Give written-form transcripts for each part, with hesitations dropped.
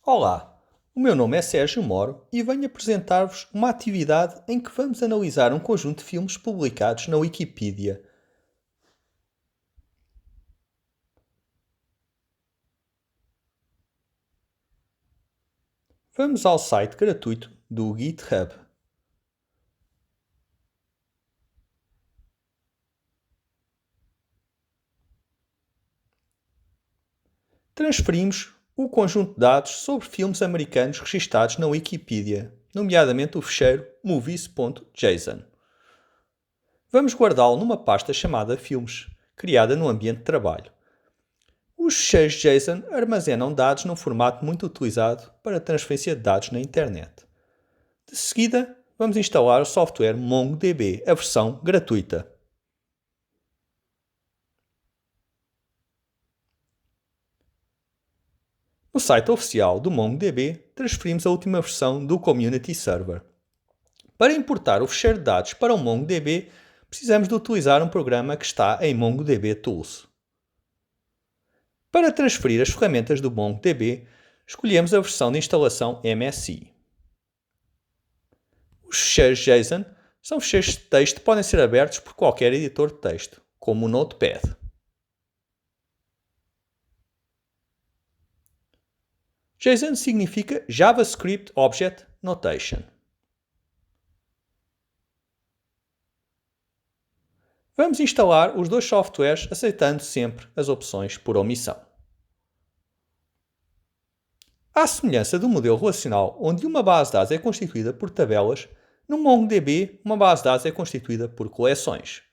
Olá, o meu nome é Sérgio Moro e venho apresentar-vos uma atividade em que vamos analisar um conjunto de filmes publicados na Wikipedia. Vamos ao site gratuito do GitHub. Transferimos o conjunto de dados sobre filmes americanos registados na Wikipedia, nomeadamente o fecheiro movies.json. Vamos guardá-lo numa pasta chamada Filmes, criada no ambiente de trabalho. Os fecheiros JSON armazenam dados num formato muito utilizado para transferência de dados na internet. De seguida, vamos instalar o software MongoDB, a versão gratuita. No site oficial do MongoDB, transferimos a última versão do Community Server. Para importar o fecheiro de dados para o MongoDB, precisamos de utilizar um programa que está em MongoDB Tools. Para transferir as ferramentas do MongoDB, escolhemos a versão de instalação MSI. Os fecheiros JSON são fecheiros de texto que podem ser abertos por qualquer editor de texto, como o Notepad. JSON significa JavaScript Object Notation. Vamos instalar os dois softwares aceitando sempre as opções por omissão. À semelhança do modelo relacional onde uma base de dados é constituída por tabelas, no MongoDB uma base de dados é constituída por coleções.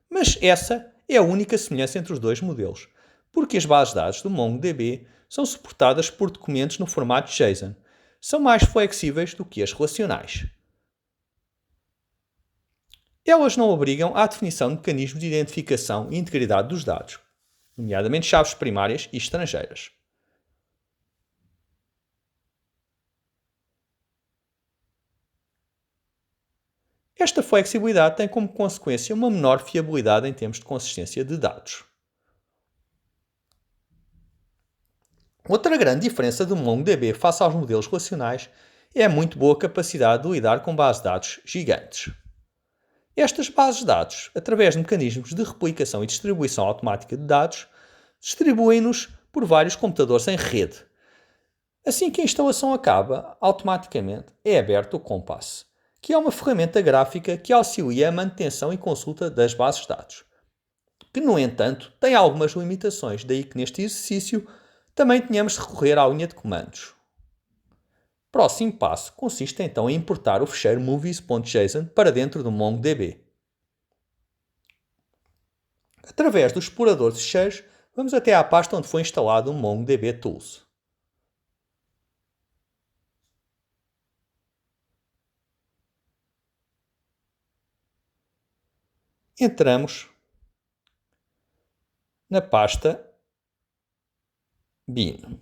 Mas essa é a única semelhança entre os dois modelos, porque as bases de dados do MongoDB são suportadas por documentos no formato JSON. São mais flexíveis do que as relacionais. Elas não obrigam à definição de mecanismos de identificação e integridade dos dados, nomeadamente chaves primárias e estrangeiras. Esta flexibilidade tem como consequência uma menor fiabilidade em termos de consistência de dados. Outra grande diferença do MongoDB face aos modelos relacionais é a muito boa capacidade de lidar com bases de dados gigantes. Estas bases de dados, através de mecanismos de replicação e distribuição automática de dados, distribuem-nos por vários computadores em rede. Assim que a instalação acaba, automaticamente é aberto o Compass, que é uma ferramenta gráfica que auxilia a manutenção e consulta das bases de dados, que, no entanto, tem algumas limitações, daí que neste exercício também tenhamos de recorrer à linha de comandos. Próximo passo consiste então em importar o fecheiro movies.json para dentro do MongoDB. Através do explorador de fecheiros, vamos até à pasta onde foi instalado o MongoDB Tools. Entramos na pasta bin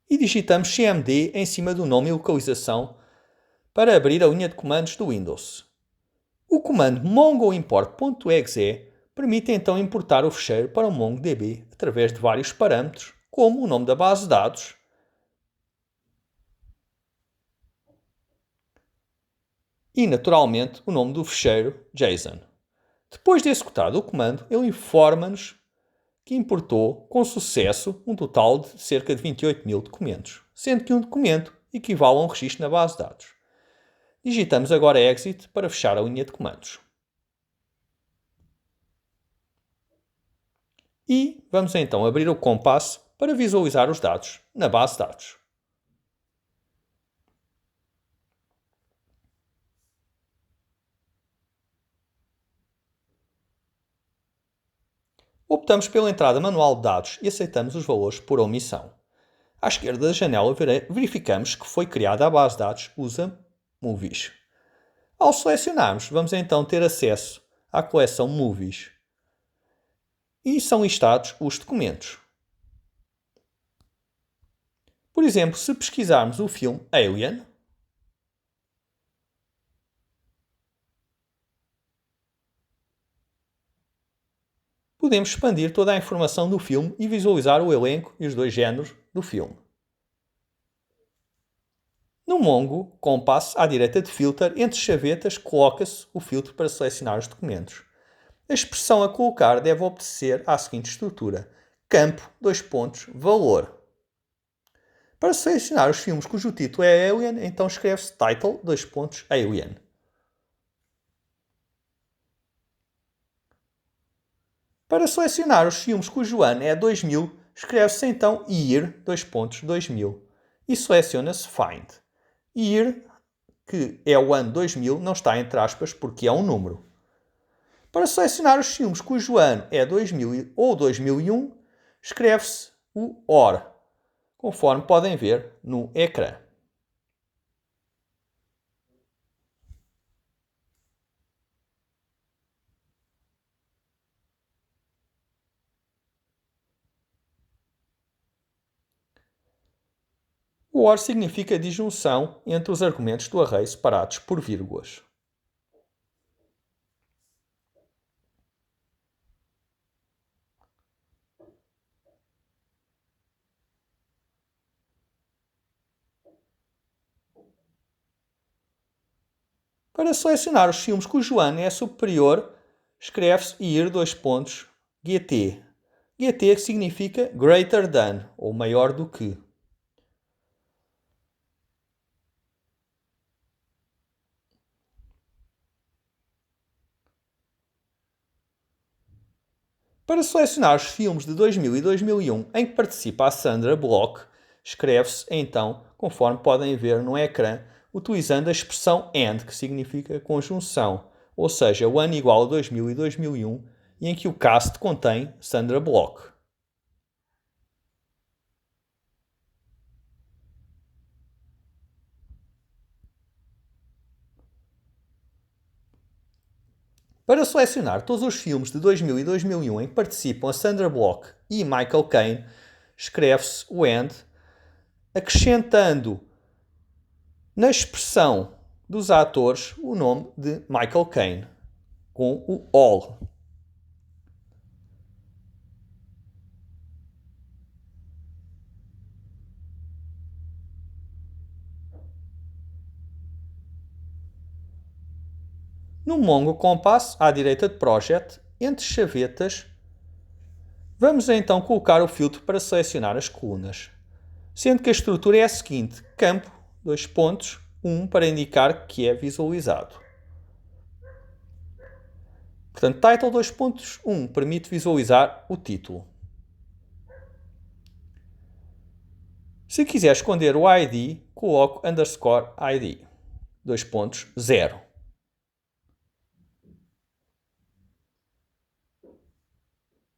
e digitamos cmd em cima do nome e localização para abrir a linha de comandos do Windows. O comando mongoimport.exe permite então importar o fecheiro para o MongoDB através de vários parâmetros, como o nome da base de dados, e, naturalmente, o nome do fecheiro JSON. Depois de executado o comando, ele informa-nos que importou com sucesso um total de cerca de 28 mil documentos, sendo que um documento equivale a um registro na base de dados. Digitamos agora Exit para fechar a linha de comandos. E vamos então abrir o Compass para visualizar os dados na base de dados. Optamos pela entrada manual de dados e aceitamos os valores por omissão. À esquerda da janela verificamos que foi criada a base de dados USA Movies. Ao selecionarmos, vamos então ter acesso à coleção Movies. E são listados os documentos. Por exemplo, se pesquisarmos o filme Alien, podemos expandir toda a informação do filme e visualizar o elenco e os dois géneros do filme. No Mongo Compass, à direita de Filter, entre chavetas, coloca-se o filtro para selecionar os documentos. A expressão a colocar deve obedecer à seguinte estrutura: campo, valor. Para selecionar os filmes cujo título é Alien, então escreve-se title, alien. Para selecionar os filmes cujo ano é 2000, escreve-se então year, 2000. E seleciona-se find. Year, que é o ano 2000, não está entre aspas porque é um número. Para selecionar os filmes cujo ano é 2000 ou 2001, escreve-se o OR, conforme podem ver no ecrã. O OR significa disjunção entre os argumentos do array separados por vírgulas. Para selecionar os filmes cujo ano é superior, escreve-se year, GT significa greater than, ou maior do que. Para selecionar os filmes de 2000 e 2001 em que participa a Sandra Bullock, escreve-se então, conforme podem ver no ecrã, utilizando a expressão AND, que significa conjunção, ou seja, o ano igual a 2000 e 2001, e em que o cast contém Sandra Bullock. Para selecionar todos os filmes de 2000 e 2001 em que participam a Sandra Bullock e Michael Caine, escreve-se o AND, acrescentando na expressão dos atores o nome de Michael Caine, com o all. No Mongo Compass, à direita de Project, entre chavetas, vamos então colocar o filtro para selecionar as colunas, sendo que a estrutura é a seguinte: campo, 1 para indicar que é visualizado. Portanto, title 2.1 permite visualizar o título. Se quiser esconder o ID, coloco _ID 2.0.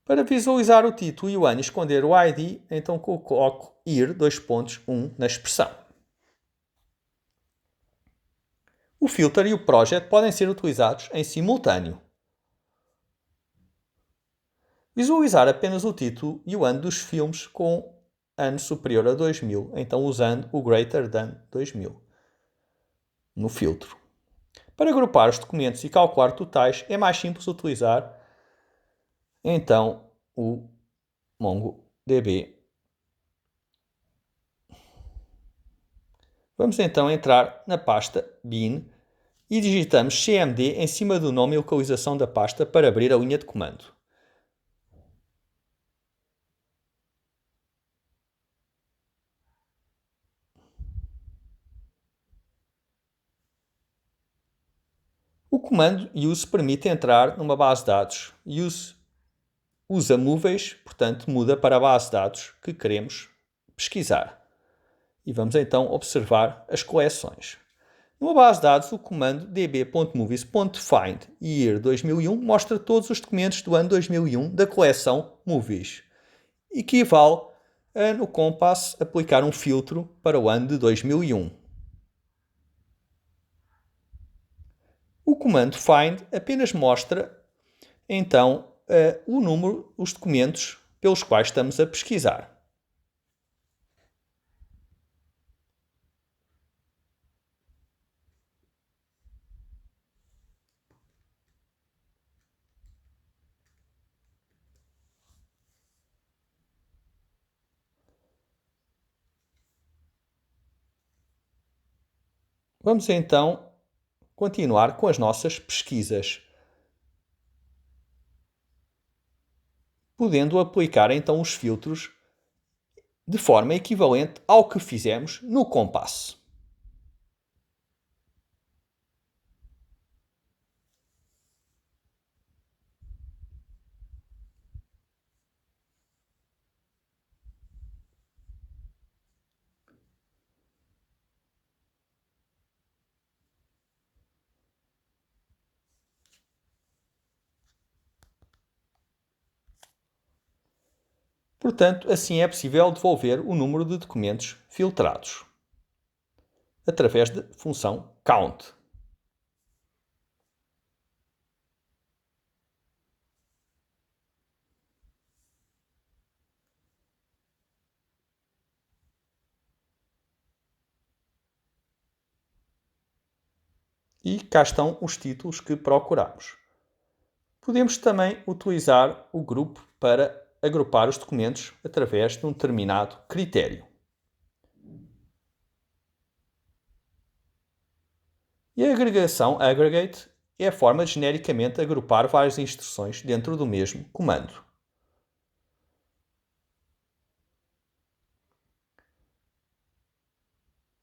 Para visualizar o título e o ano e esconder o ID, então coloco year 2.1 na expressão. O filter e o project podem ser utilizados em simultâneo. Visualizar apenas o título e o ano dos filmes com ano superior a 2000, então usando o greater than 2000 no filtro. Para agrupar os documentos e calcular totais, é mais simples utilizar então o MongoDB. Vamos então entrar na pasta bin e digitamos cmd em cima do nome e localização da pasta para abrir a linha de comando. O comando use permite entrar numa base de dados. Use usa móveis, portanto muda para a base de dados que queremos pesquisar. E vamos então observar as coleções. Numa base de dados, o comando db.movies.find year 2001 mostra todos os documentos do ano 2001 da coleção Movies. Equivale a, no Compass, aplicar um filtro para o ano de 2001. O comando find apenas mostra, então, o número, os documentos pelos quais estamos a pesquisar. Vamos então continuar com as nossas pesquisas, podendo aplicar então os filtros de forma equivalente ao que fizemos no compasso. Portanto, assim é possível devolver o número de documentos filtrados através da função count. E cá estão os títulos que procuramos. Podemos também utilizar o grupo para agrupar os documentos através de um determinado critério. E a agregação aggregate é a forma de genericamente agrupar várias instruções dentro do mesmo comando.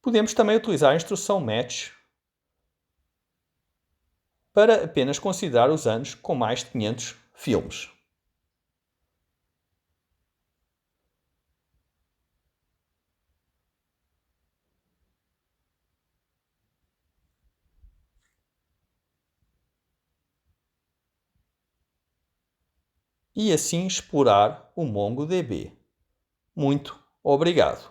Podemos também utilizar a instrução match para apenas considerar os anos com mais de 500 filmes. E assim explorar o MongoDB. Muito obrigado!